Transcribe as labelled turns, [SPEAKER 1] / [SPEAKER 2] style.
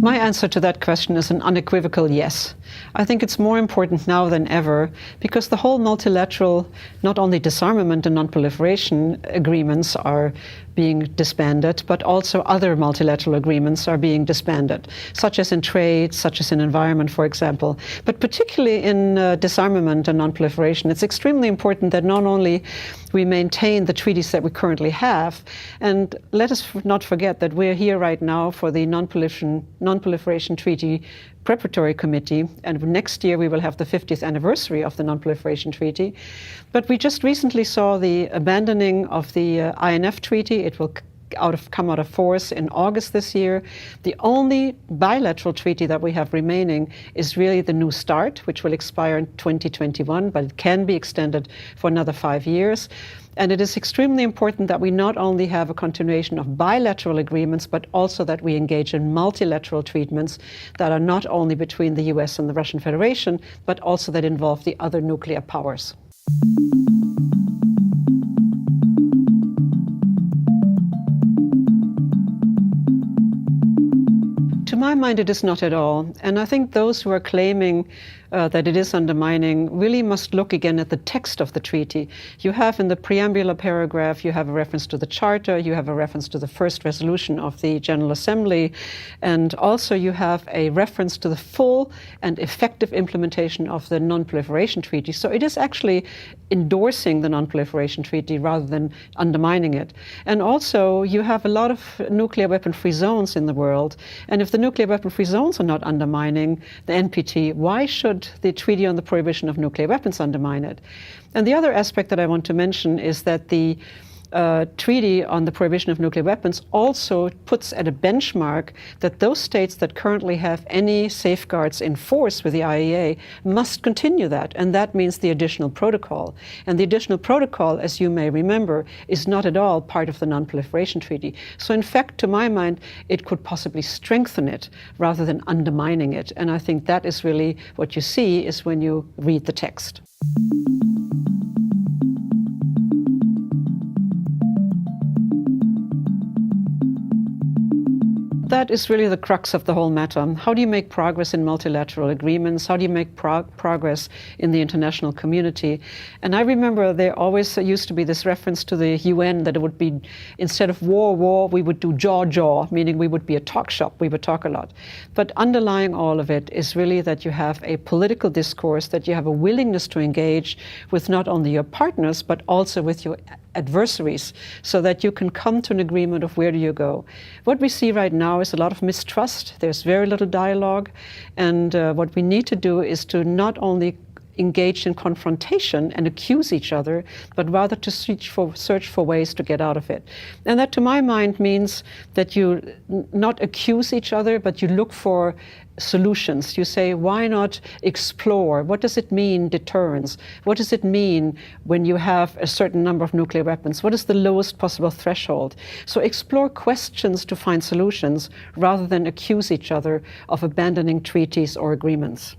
[SPEAKER 1] My answer to that question is an unequivocal yes. I think it's more important now than ever because the whole multilateral, not only disarmament and non-proliferation agreements are being disbanded, but also other multilateral agreements are being disbanded, such as in trade, such as in environment, for example. But particularly in disarmament and non-proliferation, it's extremely important that not only we maintain the treaties that we currently have, and let us not forget that we're here right now for the Non-Proliferation Treaty Preparatory Committee, and next year we will have the 50th anniversary of the Non-Proliferation Treaty. But we just recently saw the abandoning of the INF Treaty. It will come out of force in August this year. The only bilateral treaty that we have remaining is really the New START, which will expire in 2021, but it can be extended for another 5 years. And it is extremely important that we not only have a continuation of bilateral agreements, but also that we engage in multilateral treatments that are not only between the US and the Russian Federation, but also that involve the other nuclear powers. To my mind, it is not at all. And I think those who are claiming that it is undermining really must look again at the text of the treaty. You have in the preambular paragraph, you have a reference to the Charter, you have a reference to the first resolution of the General Assembly, and also you have a reference to the full and effective implementation of the Non-Proliferation Treaty. So it is actually endorsing the Non-Proliferation Treaty rather than undermining it. And also you have a lot of nuclear weapon-free zones in the world, and if the nuclear weapon-free zones are not undermining the NPT, why should the Treaty on the Prohibition of Nuclear Weapons undermine it? And the other aspect that I want to mention is that the Treaty on the Prohibition of Nuclear Weapons also puts at a benchmark that those states that currently have any safeguards in force with the IAEA must continue that, and that means the additional protocol. And the additional protocol, as you may remember, is not at all part of the Non-Proliferation Treaty. So in fact, to my mind, it could possibly strengthen it rather than undermining it. And I think that is really what you see is when you read the text. That is really the crux of the whole matter. How do you make progress in multilateral agreements? How do you make progress in the international community? And I remember there always used to be this reference to the UN that it would be, instead of war, we would do jaw, meaning we would be a talk shop, we would talk a lot. But underlying all of it is really that you have a political discourse, that you have a willingness to engage with not only your partners, but also with your adversaries, so that you can come to an agreement of where do you go. What we see right now is a lot of mistrust. There's very little dialogue. And what we need to do is to not only engage in confrontation and accuse each other, but rather to search for ways to get out of it. And that, to my mind, means that you not accuse each other, but you look for solutions. You say, why not explore? What does it mean, deterrence? What does it mean when you have a certain number of nuclear weapons? What is the lowest possible threshold? So explore questions to find solutions rather than accuse each other of abandoning treaties or agreements.